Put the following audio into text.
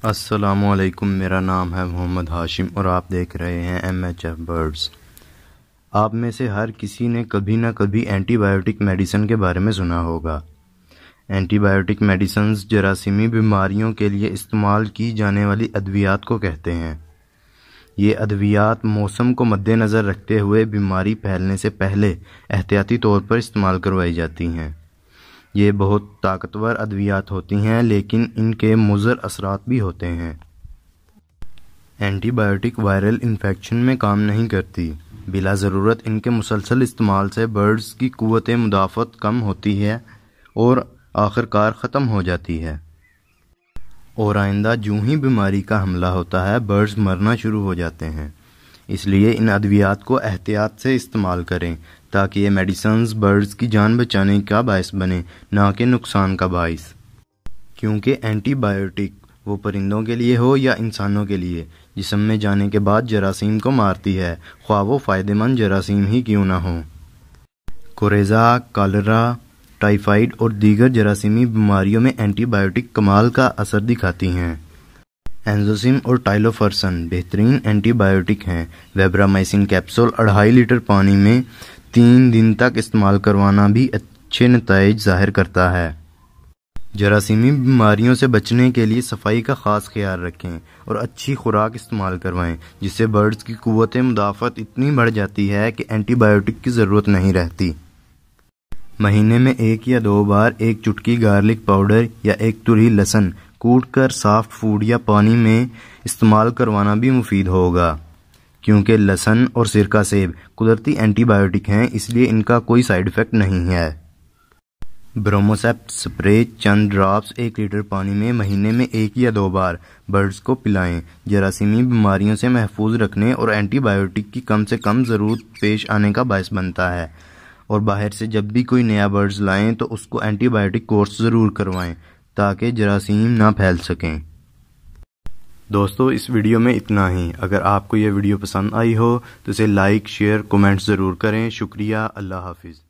السلام علیکم، میرا نام ہے محمد ہاشم اور آپ دیکھ رہے ہیں MHF برڈز۔ آپ میں سے ہر کسی نے کبھی نہ کبھی اینٹی بائیوٹک میڈیسن کے بارے میں سنا ہوگا۔ اینٹی بائیوٹک میڈیسنز جراثیمی بیماریوں کے لیے استعمال کی جانے والی ادویات کو کہتے ہیں۔ یہ ادویات موسم کو مد نظر رکھتے ہوئے بیماری پھیلنے سے پہلے احتیاطی طور پر استعمال کروائی جاتی ہیں۔ یہ بہت طاقتور ادویات ہوتی ہیں لیکن ان کے مضر اثرات بھی ہوتے ہیں۔ اینٹی بائیوٹک وائرل انفیکشن میں کام نہیں کرتی۔ بلا ضرورت ان کے مسلسل استعمال سے برڈز کی قوت مدافعت کم ہوتی ہے اور آخر کار ختم ہو جاتی ہے، اور آئندہ جوں ہی بیماری کا حملہ ہوتا ہے برڈز مرنا شروع ہو جاتے ہیں۔ اس لیے ان ادویات کو احتیاط سے استعمال کریں تاکہ یہ میڈیسنز برڈز کی جان بچانے کا باعث بنے، نہ کہ نقصان کا باعث۔ کیونکہ اینٹی بائیوٹک وہ پرندوں کے لیے ہو یا انسانوں کے لیے جسم میں جانے کے بعد جراثیم کو مارتی ہے، خواہ وہ فائدہ مند جراثیم ہی کیوں نہ ہوں۔ کوریزا، کالرا، ٹائیفائیڈ اور دیگر جراثیمی بیماریوں میں اینٹی بائیوٹک کمال کا اثر دکھاتی ہیں۔ اینزوسم اور ٹائلوفرسن بہترین اینٹی بائیوٹک ہیں۔ ویبرامائسن کیپسول 2.5 لیٹر پانی میں 3 دن تک استعمال کروانا بھی اچھے نتائج ظاہر کرتا ہے۔ جراثیمی بیماریوں سے بچنے کے لیے صفائی کا خاص خیال رکھیں اور اچھی خوراک استعمال کروائیں، جس سے برڈز کی قوت مدافعت اتنی بڑھ جاتی ہے کہ اینٹی بائیوٹک کی ضرورت نہیں رہتی۔ مہینے میں 1 یا 2 بار 1 چٹکی گارلک پاؤڈر یا 1 تلوئی لہسن کوٹ کر سافٹ فوڈ یا پانی میں استعمال کروانا بھی مفید ہوگا۔ کیونکہ لہسن اور سرکہ سیب قدرتی اینٹی بائیوٹک ہیں، اس لیے ان کا کوئی سائیڈ ایفیکٹ نہیں ہے۔ بروموسیپ سپرے چند ڈراپس 1 لیٹر پانی میں مہینے میں 1 یا 2 بار برڈز کو پلائیں۔ جراثیمی بیماریوں سے محفوظ رکھنے اور اینٹی بائیوٹک کی کم سے کم ضرورت پیش آنے کا باعث بنتا ہے، اور باہر سے جب بھی کوئی نیا برڈز لائیں تو اس کو اینٹی بائیوٹک کورس ضرور کروائیں تاکہ جراثیم نہ پھیل سکیں۔ دوستو، اس ویڈیو میں اتنا ہی۔ اگر آپ کو یہ ویڈیو پسند آئی ہو تو اسے لائک، شیئر، کومنٹ ضرور کریں۔ شکریہ، اللہ حافظ۔